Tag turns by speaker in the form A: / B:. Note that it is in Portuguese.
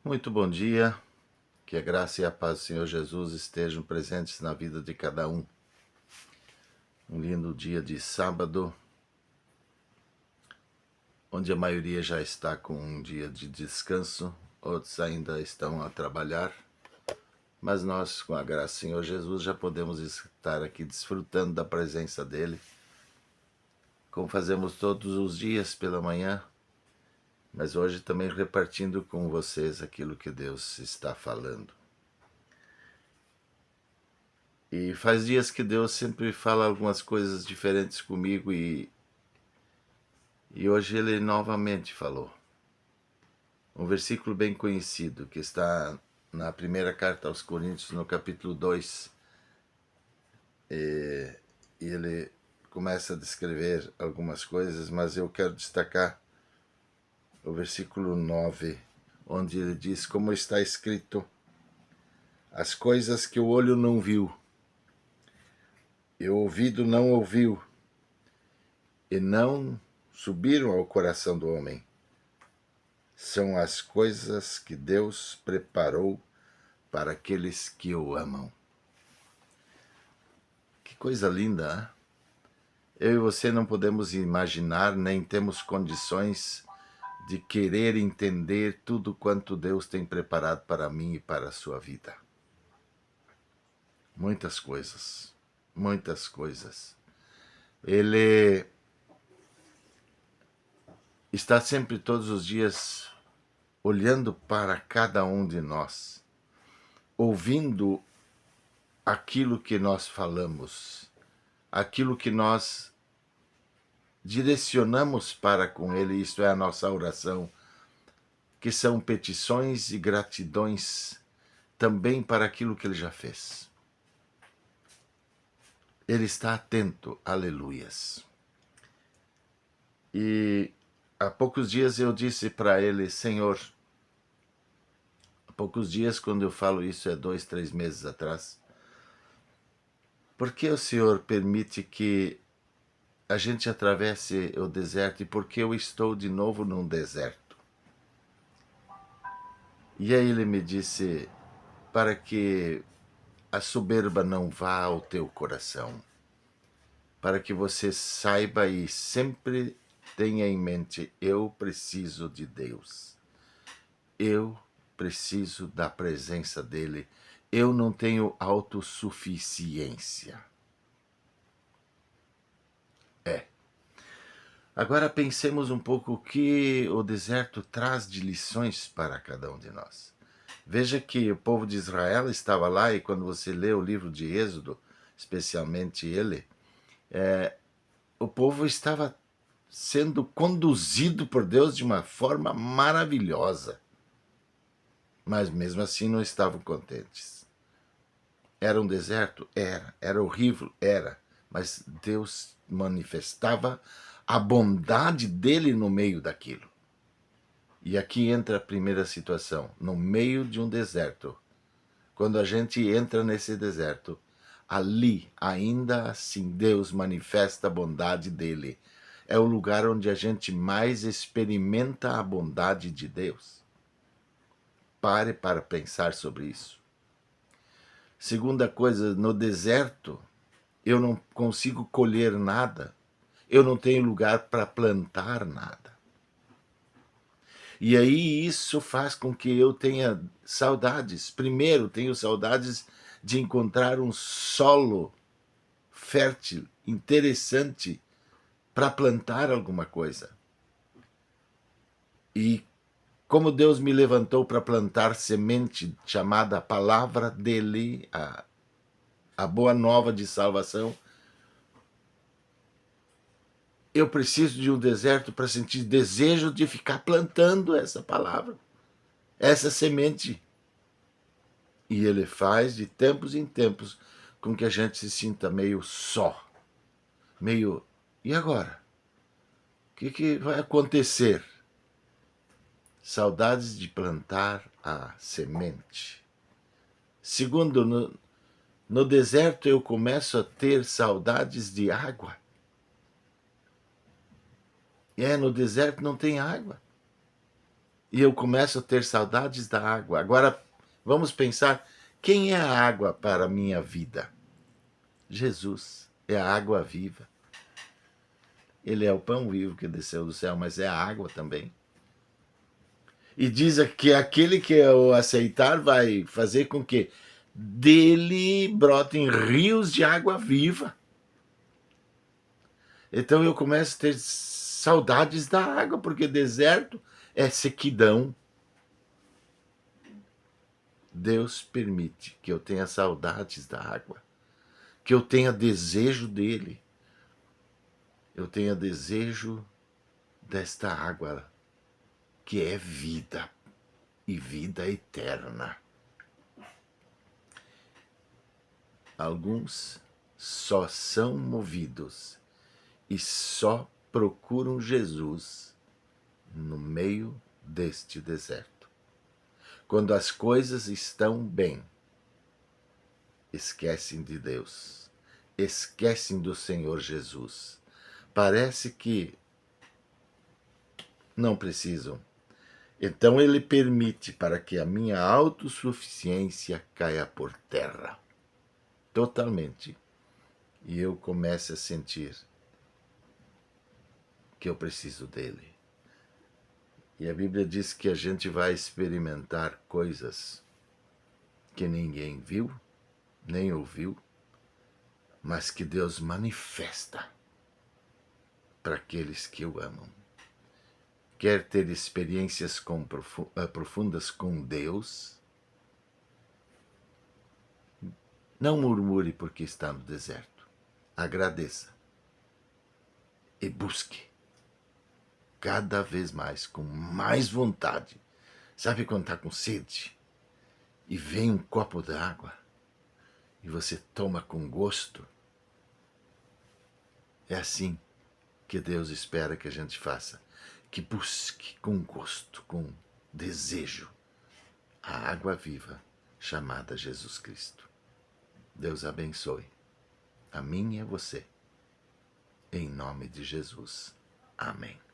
A: Muito bom dia, que a graça e a paz do Senhor Jesus estejam presentes na vida de cada um. Um lindo dia de sábado, onde a maioria já está com um dia de descanso, outros ainda estão a trabalhar, mas nós, com a graça do Senhor Jesus, já podemos estar aqui desfrutando da presença dEle, como fazemos todos os dias pela manhã, mas hoje também repartindo com vocês aquilo que Deus está falando. E faz dias que Deus sempre fala algumas coisas diferentes comigo e hoje Ele novamente falou. Um versículo bem conhecido que está na primeira carta aos Coríntios, no capítulo 2. E ele começa a descrever algumas coisas, mas eu quero destacar o versículo 9, onde ele diz, como está escrito, as coisas que o olho não viu, e o ouvido não ouviu, e não subiram ao coração do homem, são as coisas que Deus preparou para aqueles que o amam. Que coisa linda, hein? Eu e você não podemos imaginar, nem temos condições de querer entender tudo quanto Deus tem preparado para mim e para a sua vida. Muitas coisas, muitas coisas. Ele está sempre todos os dias olhando para cada um de nós, ouvindo aquilo que nós falamos, aquilo que nós direcionamos para com Ele, isto é a nossa oração, que são petições e gratidões também para aquilo que Ele já fez. Ele está atento, aleluias. E há poucos dias eu disse para Ele, Senhor, há poucos dias, quando eu falo isso, é 2, 3 meses atrás, por que o Senhor permite que a gente atravesse o deserto e por que eu estou de novo num deserto? E aí ele me disse, para que a soberba não vá ao teu coração, para que você saiba e sempre tenha em mente, eu preciso de Deus, eu preciso da presença dEle, eu não tenho autossuficiência. Agora pensemos um pouco o que o deserto traz de lições para cada um de nós. Veja que o povo de Israel estava lá e quando você lê o livro de Êxodo, especialmente ele, o povo estava sendo conduzido por Deus de uma forma maravilhosa. Mas mesmo assim não estavam contentes. Era um deserto? Era horrível? Era. Mas Deus manifestava a bondade dele no meio daquilo. E aqui entra a primeira situação, no meio de um deserto. Quando a gente entra nesse deserto, ali, ainda assim, Deus manifesta a bondade dele. É o lugar onde a gente mais experimenta a bondade de Deus. Pare para pensar sobre isso. Segunda coisa, no deserto, eu não consigo colher nada. Eu não tenho lugar para plantar nada. E aí isso faz com que eu tenha saudades. Primeiro, tenho saudades de encontrar um solo fértil, interessante, para plantar alguma coisa. E como Deus me levantou para plantar semente chamada palavra dele, a boa nova de salvação, eu preciso de um deserto para sentir desejo de ficar plantando essa palavra, essa semente. E ele faz de tempos em tempos com que a gente se sinta meio só, meio, e agora? O que vai acontecer? Saudades de plantar a semente. Segundo, no deserto eu começo a ter saudades de água. No deserto não tem água. E eu começo a ter saudades da água. Agora, vamos pensar, quem é a água para a minha vida? Jesus é a água viva. Ele é o pão vivo que desceu do céu, mas é a água também. E diz que aquele que o aceitar vai fazer com que dele brotem rios de água viva. Então eu começo a ter saudades da água, porque deserto é sequidão. Deus permite que eu tenha saudades da água, que eu tenha desejo dele, eu tenha desejo desta água que é vida e vida eterna. Alguns só são movidos e só procuram Jesus no meio deste deserto. Quando as coisas estão bem, esquecem de Deus, esquecem do Senhor Jesus. Parece que não precisam. Então ele permite para que a minha autossuficiência caia por terra, totalmente. E eu comece a sentir que eu preciso dele. E a Bíblia diz que a gente vai experimentar coisas que ninguém viu, nem ouviu, mas que Deus manifesta para aqueles que o amam. Quer ter experiências profundas com Deus? Não murmure porque está no deserto. Agradeça. E busque cada vez mais, com mais vontade. Sabe quando está com sede? E vem um copo d'água e você toma com gosto? É assim que Deus espera que a gente faça. Que busque com gosto, com desejo, a água viva chamada Jesus Cristo. Deus abençoe a mim e a você. Em nome de Jesus. Amém.